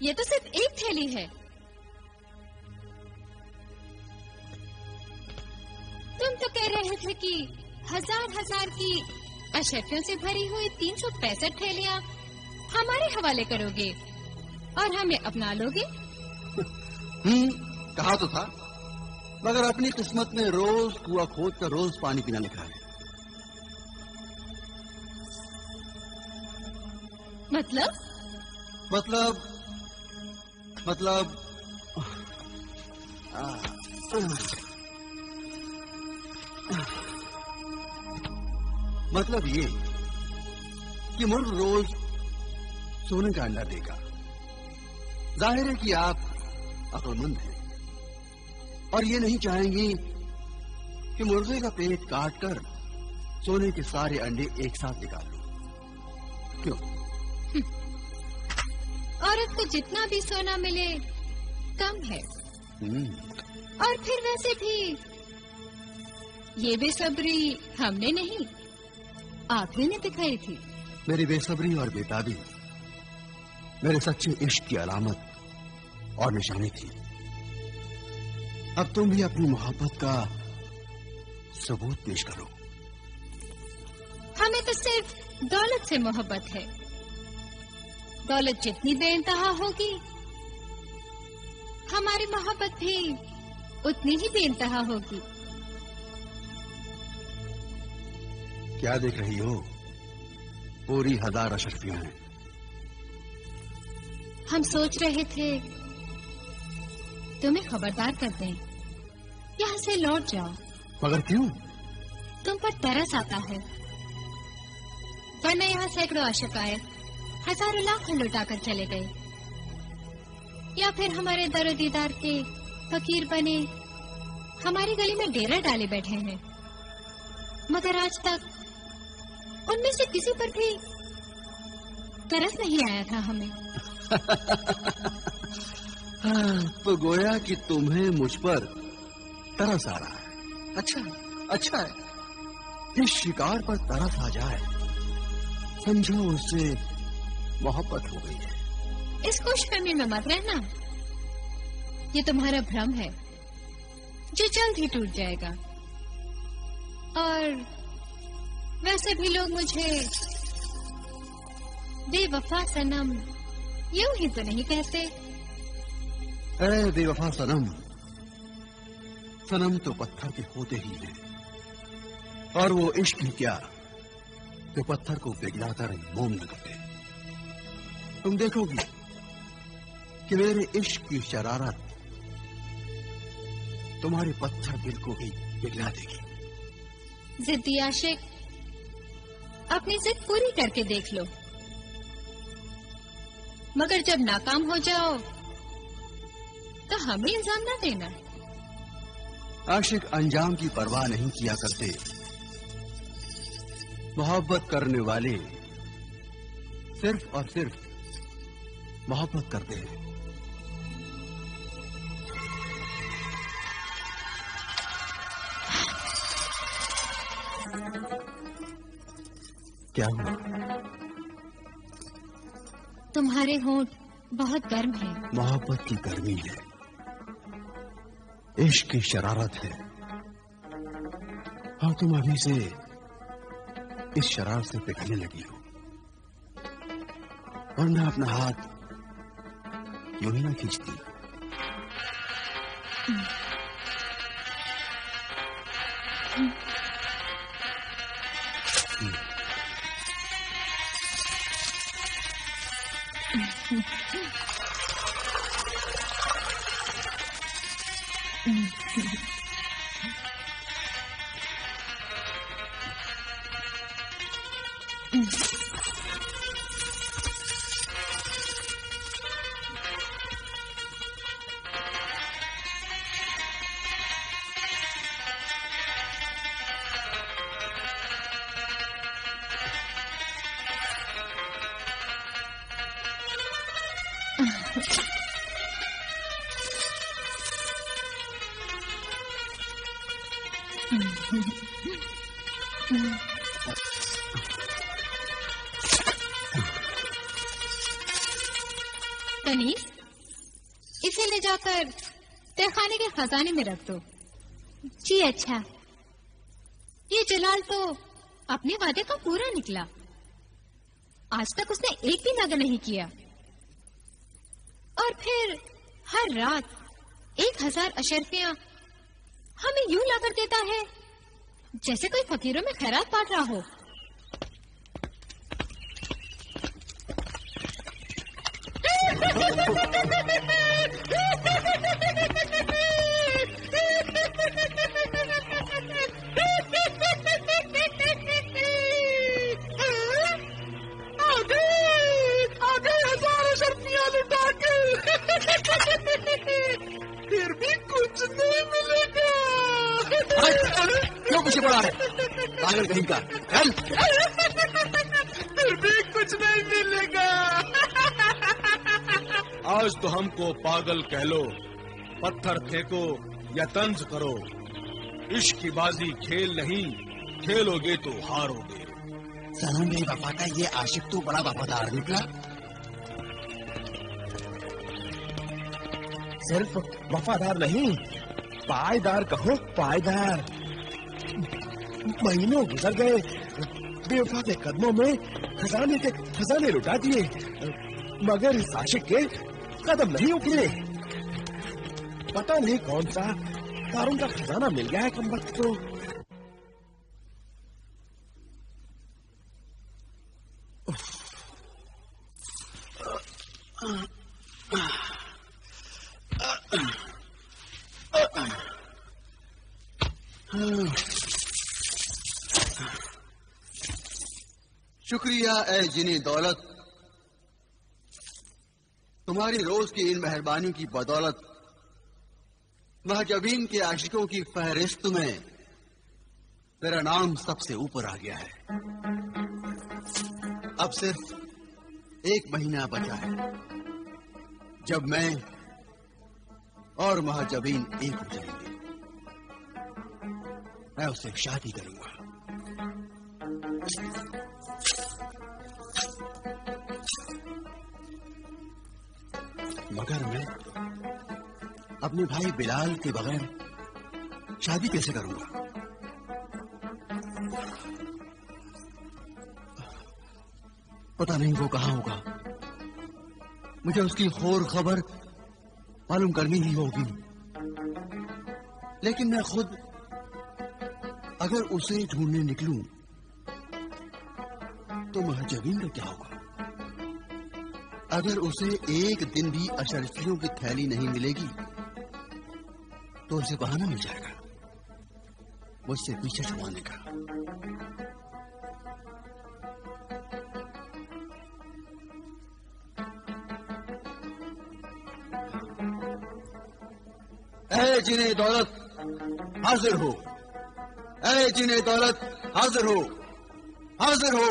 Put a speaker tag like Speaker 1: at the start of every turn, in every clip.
Speaker 1: ये तो सिर्फ एक थैली है। तुम तो कह रहे थे कि हजार की अशर्फियों से भरी हुई 365 थैलियां हमारे हवाले करोगे और हमें अपना लोगे।
Speaker 2: कहा तो था, मगर अपनी किस्मत में रोज कुआं खोद कर रोज पानी पीना लिखा है। मतलब मतलब ये कि मुर्ग रोज सोने का अंडा देगा। जाहिर है कि आप अक्लमंद हैं और ये नहीं चाहेंगी कि मुर्गे का पेट काटकर सोने के सारे अंडे एक साथ निकाल लो। क्यों?
Speaker 1: औरत को जितना भी सोना मिले कम है। और फिर वैसे भी ये बेसब्री हमने नहीं, आप ही ने दिखाई थी।
Speaker 2: मेरी बेसब्री और बेताबी मेरे सच्चे इश्क की अलामत और निशानी थी। अब तुम भी अपनी मोहब्बत का सबूत पेश करो।
Speaker 1: हमें तो सिर्फ दौलत से मोहब्बत है। दौलत जितनी बेइंतहा होगी, हमारी मोहब्बत भी उतनी ही बेइंतहा होगी।
Speaker 2: क्या देख रही हो? पूरी 1000 अशर्फियां हैं।
Speaker 1: हम सोच रहे थे तुम्हें खबरदार कर दें, यहाँ से लौट जाओ।
Speaker 2: मगर क्यों?
Speaker 1: तुम पर तरस आता है, वरना यहाँ सैकड़ों आशिक आए, हजारों लाखों लुटाकर चले गए, या फिर हमारे दरो दीदार के फकीर बने हमारी गली में डेरा डाले बैठे हैं। मगर आज तक उनमें से किसी पर भी तरस नहीं आया था हमें।
Speaker 2: तो गोया कि तुम्हें मुझ पर तरस आ रहा है। अच्छा है। इस शिकार पर तरस आ जाए, समझो उससे मोहब्बत हो गई है।
Speaker 1: इस खुशफहमी में मत रहना, ये तुम्हारा भ्रम है जो जल्द ही टूट जाएगा। और वैसे भी लोग मुझे बेवफा सनम यूं ही तो नहीं कहते।
Speaker 2: अरे बेवफा सनम, सनम तो पत्थर के होते ही हैं, और वो इश्क ही क्या जो पत्थर को पिघलाकर मोम न करते। तुम देखोगी कि मेरे इश्क की शरारत तुम्हारे पत्थर दिल को भी पिघला देगी।
Speaker 1: जिद्दी आशिक, अपनी जिद पूरी करके देख लो, मगर जब नाकाम हो जाओ तो हमें इल्जाम ना देना।
Speaker 2: आशिक अंजाम की परवाह नहीं किया करते। मोहब्बत करने वाले सिर्फ और सिर्फ मोहब्बत करते हैं। क्या हुआ?
Speaker 1: तुम्हारे होंठ बहुत गर्म हैं।
Speaker 2: मोहब्बत की गर्मी है, इश्क की शरारत है, और तुम अभी से इस शरारत से पिघलने लगी हो, वरना अपना हाथ यूं ही ना खींचती।
Speaker 1: तनीस, जाकर तहखाने के खजाने में रख दो। जी अच्छा। ये जलाल तो अपने वादे का पूरा निकला। आज तक उसने एक भी नग नहीं किया, और फिर हर रात 1000 अशर्फियां हमें यूं लाकर देता है जैसे कोई फकीरों में खैरात बांट रहा हो।
Speaker 3: आगे 1000 अशर्फियां लुटा के फिर भी कुछ नहीं मिलेगा।
Speaker 2: क्यों पीछे पड़ा है पागल कहीं का?
Speaker 3: फिर भी कुछ नहीं मिलेगा।
Speaker 4: आज तो हमको पागल कह लो, पत्थर फेंको या तंज करो, इश्क की बाजी खेल नहीं, खेलोगे तो हारोगे।
Speaker 2: सनम मेरी वफादार, ये आशिक तो बड़ा वफादार निकला।
Speaker 4: सिर्फ वफादार नहीं, पायदार कहो, पायदार। महीनों गुजर गए, बेवफा के कदमों में खजाने लुटा दिए, मगर इस आशिक के कदम नहीं उखड़े। पता नहीं कौन सा कारून का खजाना मिल गया है कमबख्त को।
Speaker 2: शुक्रिया ए जिनी दौलत, तुम्हारी रोज की इन मेहरबानियों की बदौलत महजबीन के आशिकों की फहरिस्त में तेरा नाम सबसे ऊपर आ गया है। अब सिर्फ 1 महीना बचा है जब मैं और महजबीन एक हो जाएंगे। मैं उससे शादी करूंगा। मगर मैं अपने भाई बिलाल के बगैर शादी कैसे करूंगा? पता नहीं वो कहां होगा। मुझे उसकी खौर खबर मालूम करनी ही होगी। लेकिन मैं खुद अगर उसे ढूंढने निकलूं तो महजबीन का क्या होगा? अगर उसे एक दिन भी अशर्फियों की थैली नहीं मिलेगी तो उसे बहाना मिल जाएगा मुझसे पीछे छुड़ाने का। ऐ जिने दौलत हाजिर हो, ऐ जिने दौलत हाजिर हो, हाजिर हो,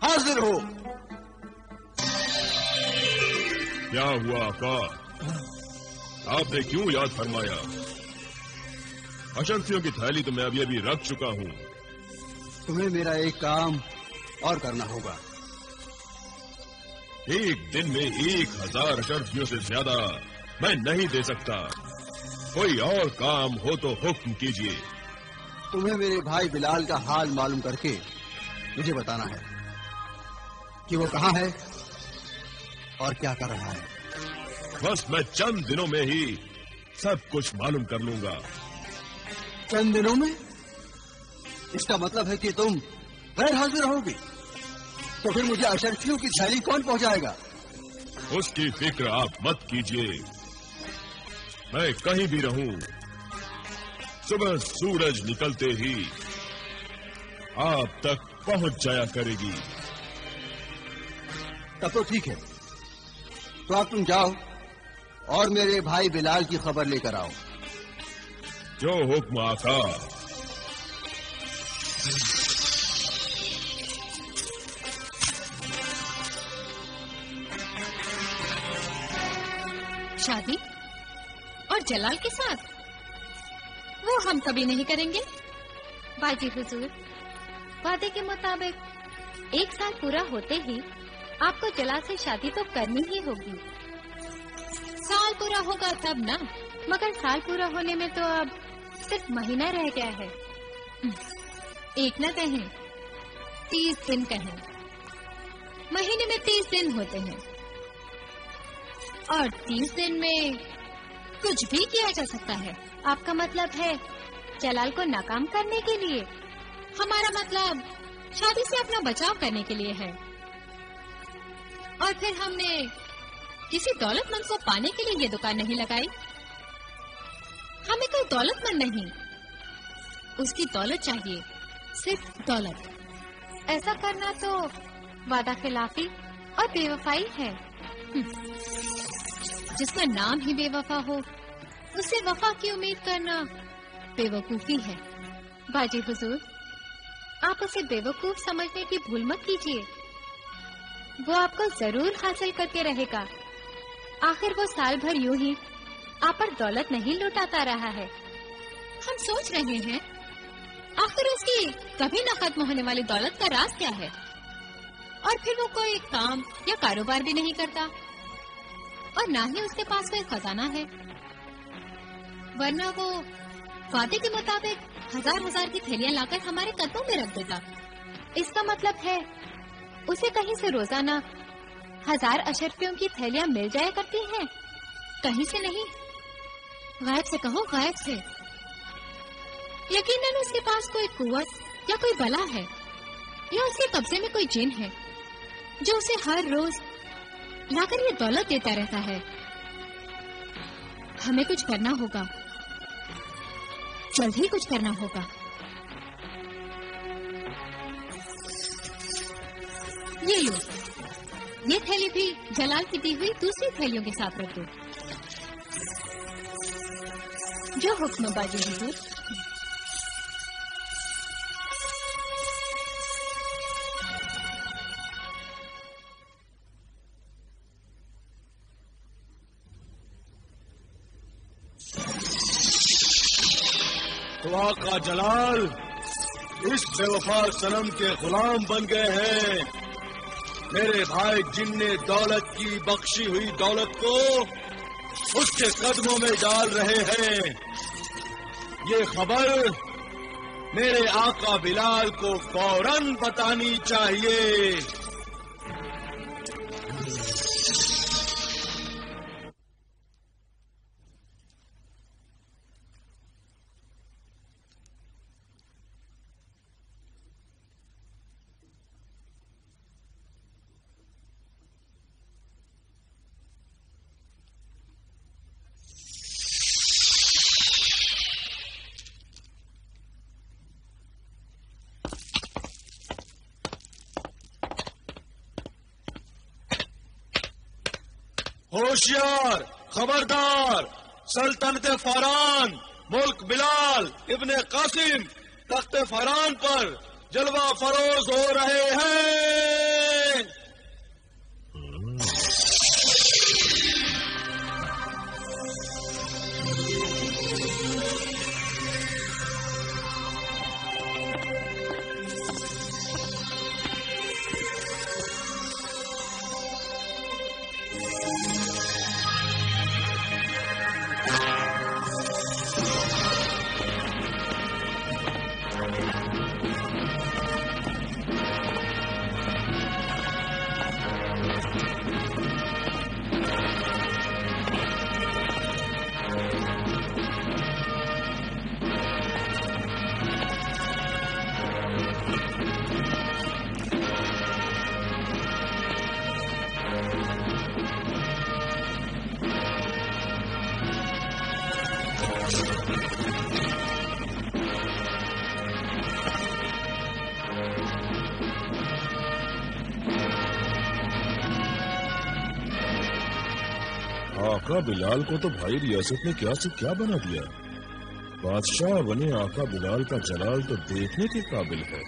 Speaker 2: हाजिर हो।
Speaker 5: क्या हुआ आका? आपने क्यों याद फरमाया? अशर्फियों की थैली तो मैं अभी रख चुका हूं।
Speaker 2: तुम्हें मेरा एक काम और करना होगा।
Speaker 5: एक दिन में 1000 अशर्फियों से ज्यादा मैं नहीं दे सकता। कोई और काम हो तो हुक्म कीजिए।
Speaker 2: तुम्हें मेरे भाई बिलाल का हाल मालूम करके मुझे बताना है कि वो कहां है और क्या कर रहा है।
Speaker 5: बस मैं चंद दिनों में ही सब कुछ मालूम कर लूंगा।
Speaker 2: चंद दिनों में? इसका मतलब है कि तुम गैर हाजिर रहोगे। तो फिर मुझे अशर्फियों की थैली कौन पहुंचाएगा?
Speaker 5: उसकी फिक्र आप मत कीजिए। मैं कहीं भी रहूं, सुबह सूरज निकलते ही आप तक पहुंच जाया करेगी।
Speaker 2: तब तो ठीक है। तो अब तुम जाओ और मेरे भाई बिलाल की खबर लेकर आओ।
Speaker 5: जो हुक्म आका।
Speaker 1: शादी और जलाल के साथ? वो हम कभी नहीं करेंगे। बाजी हुजूर, वादे के मुताबिक 1 साल पूरा होते ही आपको जलाल से शादी तो करनी ही होगी। साल पूरा होगा तब ना। मगर साल पूरा होने में तो अब सिर्फ महीना रह गया है। एक न कहें 30 दिन कहें। महीने में 30 दिन होते हैं और 30 दिन में कुछ भी किया जा सकता है। आपका मतलब है जलाल को नाकाम करने के लिए? हमारा मतलब शादी से अपना बचाव करने के लिए है। और फिर हमने किसी दौलतमंद को पाने के लिए ये दुकान नहीं लगाई। हमें कोई दौलतमंद नहीं, उसकी दौलत चाहिए, सिर्फ दौलत। ऐसा करना तो वादा खिलाफी और बेवफाई है। जिसका नाम ही बेवफा हो, उससे वफा की उम्मीद करना बेवकूफी है। बाजी हुजूर, आप उसे बेवकूफ समझने की भूल मत कीजिए। वो आपको जरूर हासिल करके रहेगा। आखिर वो साल भर यूं ही आप पर दौलत नहीं लुटाता रहा है। हम सोच रहे हैं आखिर उसकी कभी न खत्म होने वाली दौलत का राज क्या है। और फिर वो कोई काम या कारोबार भी नहीं करता और ना ही उसके पास कोई खजाना है, वरना वो वादे के मुताबिक हजार की थैलियां लाकर हमारे कदमों में रख देता। इसका मतलब है उसे कहीं से रोजाना 1000 अशरफियों की थैलियां मिल जाया करती हैं, कहीं से नहीं, गायब से कहो, गायब से। यकीनन उसके पास कोई कुव्वत या कोई बला है या उसके कब्जे में कोई जिन है जो उसे हर रोज लाकर ये दौलत देता रहता है। हमें कुछ करना होगा, जल्द ही कुछ करना होगा। ये लो, ये थैली भी जलाल की दी हुई दूसरी थैलियों के साथ रख दो। जो हुक्म बाजी हुजूर।
Speaker 5: तो आका जलाल इस बेवफा सनम के गुलाम बन गए हैं। मेरे भाई जिनने दौलत की बख्शी हुई दौलत को उसके कदमों में डाल रहे हैं। ये खबर मेरे आका बिलाल को फौरन बतानी चाहिए। होशियार, खबरदार, सल्तनत फौरान, मुल्क बिलाल इब्ने कासिम तख्त फौरान पर जलवा फरोज हो रहे हैं। आका बिलाल को तो भाई रियासत ने क्या से क्या बना दिया। बादशाह बने आका बिलाल का जलाल तो देखने के काबिल है।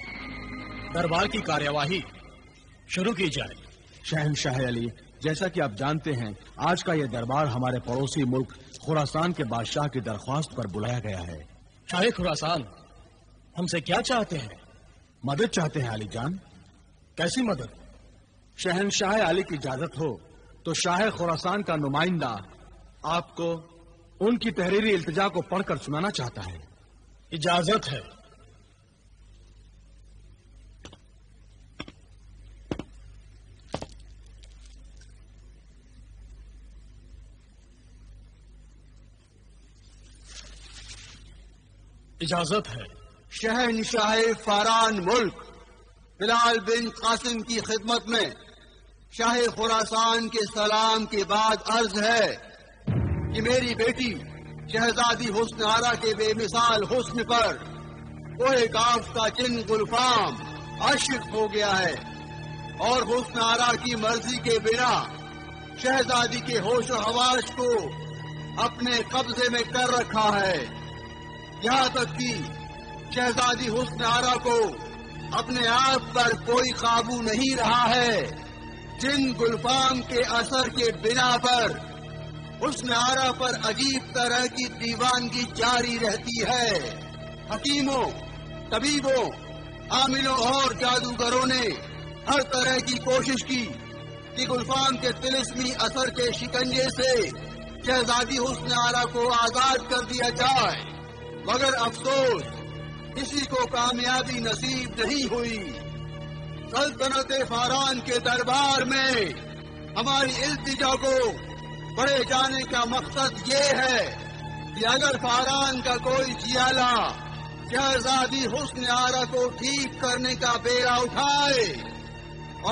Speaker 6: दरबार की कार्यवाही शुरू की जाए।
Speaker 4: शहनशाह अली, जैसा कि आप जानते हैं, आज का यह दरबार हमारे पड़ोसी मुल्क खुरासान के बादशाह की दरख्वास्त पर बुलाया गया है।
Speaker 6: शाह खुरासान हमसे क्या चाहते हैं?
Speaker 4: मदद चाहते हैं अली जान।
Speaker 6: कैसी मदद?
Speaker 4: शहनशाह अली की इजाजत हो तो शाह खुरासान का नुमाइंदा
Speaker 5: आपको उनकी तहरीरी इल्तिजा को पढ़कर सुनाना चाहता है।
Speaker 6: इजाजत है। इजाजत है।
Speaker 2: शहनशाह फारान मुल्क बिलाल बिन कासिम की खिदमत में शाह खुरासान के सलाम के बाद अर्ज है कि मेरी बेटी शहजादी हुस्न आरा के बेमिसाल हुस्न पर कोई काफ का जिन गुलफाम आशिक हो गया है और हुस्न आरा की मर्जी के बिना शहजादी के होश और हवास को अपने कब्जे में कर रखा है। यहाँ तक कि शहजादी हुस्न आरा को अपने आप पर कोई काबू नहीं रहा है। जिन गुलफाम के असर के बिना पर हुस्न आरा पर अजीब तरह की दीवानगी जारी रहती है। हकीमों, तबीबों, आमिलों और जादूगरों ने हर तरह की कोशिश की कि गुलफाम के तिलिस्मी असर के शिकंजे से शहजादी हुस्न आरा को आजाद कर दिया जाए, मगर अफसोस किसी को कामयाबी नसीब नहीं हुई। सल्तनत फारान के दरबार में हमारी इल्तिजा को बढ़े जाने का मकसद ये है कि अगर फारान का कोई जियाला शहजादी हुस्न आरा को ठीक करने का बेड़ा उठाए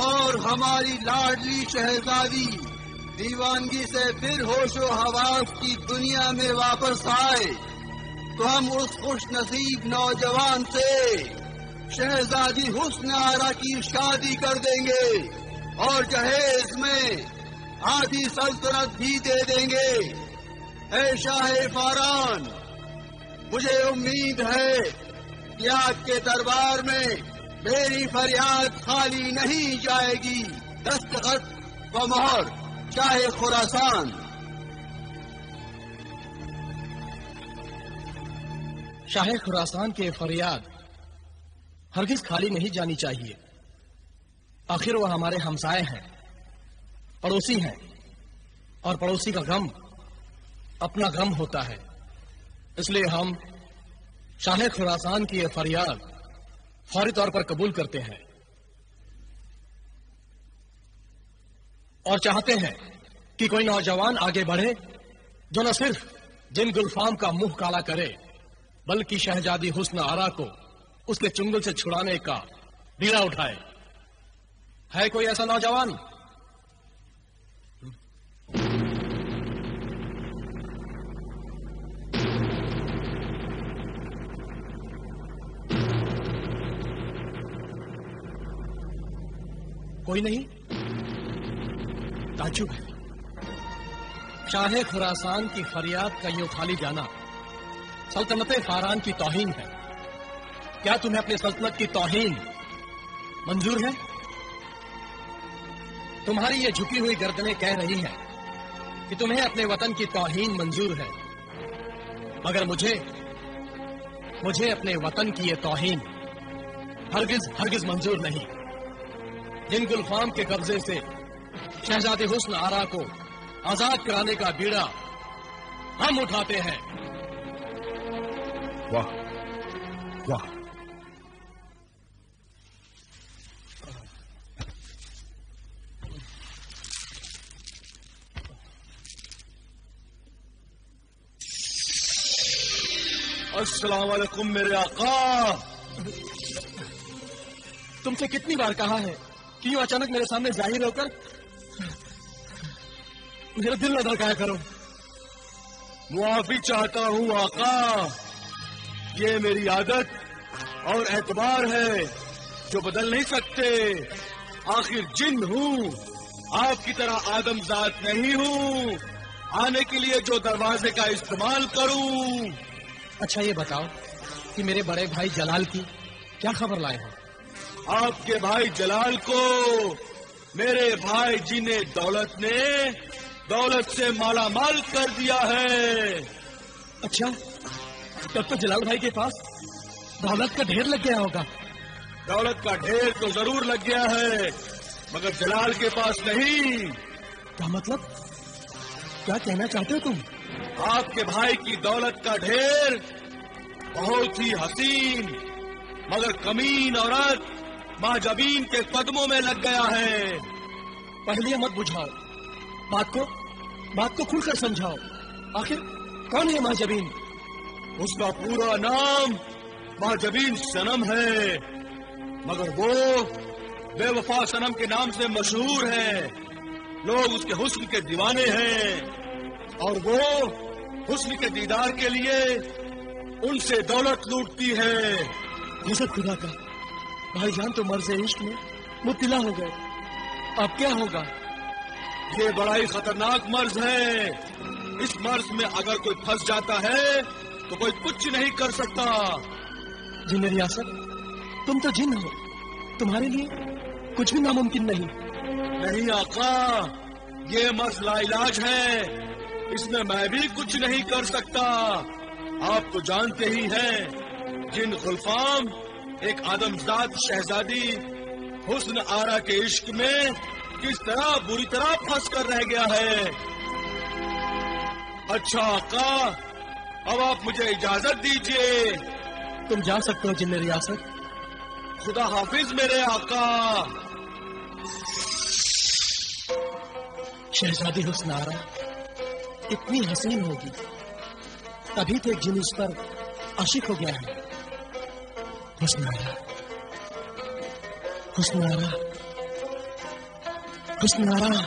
Speaker 2: और हमारी लाडली शहजादी दीवानगी से फिर होशो हवास की दुनिया में वापस आए, तो हम उस खुश नसीब नौजवान से शहजादी हुस्न आरा की शादी कर देंगे और जहेज में आधी सल्तनत भी दे देंगे। ऐ शाह फारान, मुझे उम्मीद है कि आपके दरबार में मेरी फरियाद खाली नहीं जाएगी। दस्तखत व मोहर शाह खुरासान।
Speaker 6: शाह खुरासान के फरियाद हरगिज खाली नहीं जानी चाहिए। आखिर वह हमारे हमसाए हैं, पड़ोसी हैं, और पड़ोसी का गम अपना गम होता है। इसलिए हम शाह खुरासान की यह फरियाद फौरी तौर पर कबूल करते हैं और चाहते हैं कि कोई नौजवान आगे बढ़े जो न सिर्फ जिन गुलफाम का मुंह काला करे, बल्कि शहजादी हुस्न आरा को उसके चुंगल से छुड़ाने का बीड़ा उठाए। है कोई ऐसा नौजवान? कोई नहीं? ताज्जुब है। शाह खुरासान की फरियाद का यूं खाली जाना सल्तनत फारान की तौहीन है। क्या तुम्हें अपनी सल्तनत की तौहीन मंजूर है? तुम्हारी ये झुकी हुई गर्दनें कह रही हैं कि तुम्हें अपने वतन की तौहीन मंजूर है, मगर मुझे अपने वतन की ये तौहीन हरगिज मंजूर नहीं। जिन गुलफाम के कब्जे से शहजादे हुस्न आरा को आजाद कराने का बीड़ा हम उठाते हैं।
Speaker 4: वाह वाह,
Speaker 5: अस्सलाम वालेकुम मेरे आका।
Speaker 6: तुमसे कितनी बार कहा है कि यूं अचानक मेरे सामने जाहिर होकर मेरा दिल न धड़काया करो।
Speaker 5: मुआफी चाहता हूँ आका, ये मेरी आदत और एतबार है जो बदल नहीं सकते। आखिर जिन हूँ, आपकी तरह आदमजात नहीं हूँ। आने के लिए जो दरवाजे का इस्तेमाल करूँ।
Speaker 6: अच्छा ये बताओ कि मेरे बड़े भाई जलाल की क्या खबर लाए हो?
Speaker 5: आपके भाई जलाल को मेरे भाई जी ने दौलत से मालामाल कर दिया है।
Speaker 6: अच्छा, तब तो जलाल भाई के पास दौलत का ढेर लग गया होगा।
Speaker 5: दौलत का ढेर तो जरूर लग गया है, मगर जलाल के पास नहीं।
Speaker 6: क्या मतलब? क्या कहना चाहते हो तुम?
Speaker 5: आपके भाई की दौलत का ढेर बहुत ही हसीन मगर कमीन औरत महाजबीन के कदमों में लग गया है।
Speaker 6: पहले मत बुझाओ, बात को खुलकर समझाओ। आखिर कौन है महाजबीन?
Speaker 5: उसका पूरा नाम महाजबीन सनम है, मगर वो बेवफा सनम के नाम से मशहूर है। लोग उसके हुस्न के दीवाने हैं और वो हुस्न के दीदार के लिए उनसे दौलत लूटती है।
Speaker 6: गजब खुदा का, भाईजान तो मर्ज़ इश्क में मुब्तला हो गए। अब क्या होगा?
Speaker 5: ये बड़ा ही खतरनाक मर्ज है। इस मर्ज में अगर कोई फंस जाता है तो कोई कुछ नहीं कर सकता।
Speaker 6: जिन रियासत, तुम तो जिन हो, तुम्हारे लिए कुछ भी नामुमकिन नहीं।
Speaker 5: नहीं आका, ये मर्ज लाइलाज है, इसमें मैं भी कुछ नहीं कर सकता। आप तो जानते ही हैं जिन गुलफाम एक आदमजाद शहजादी हुस्न आरा के इश्क में किस तरह बुरी तरह फंस कर रह गया है। अच्छा आका, अब आप मुझे इजाजत दीजिए।
Speaker 6: तुम जा सकते हो जिन रियासत।
Speaker 5: खुदा हाफिज मेरे आका।
Speaker 6: शहजादी हुस्न आरा इतनी हसीन होगी, तभी तो एक जिन उस पर आशिक हो गया है। हुस्न आरा, हुस्न आरा, हुस्न आरा।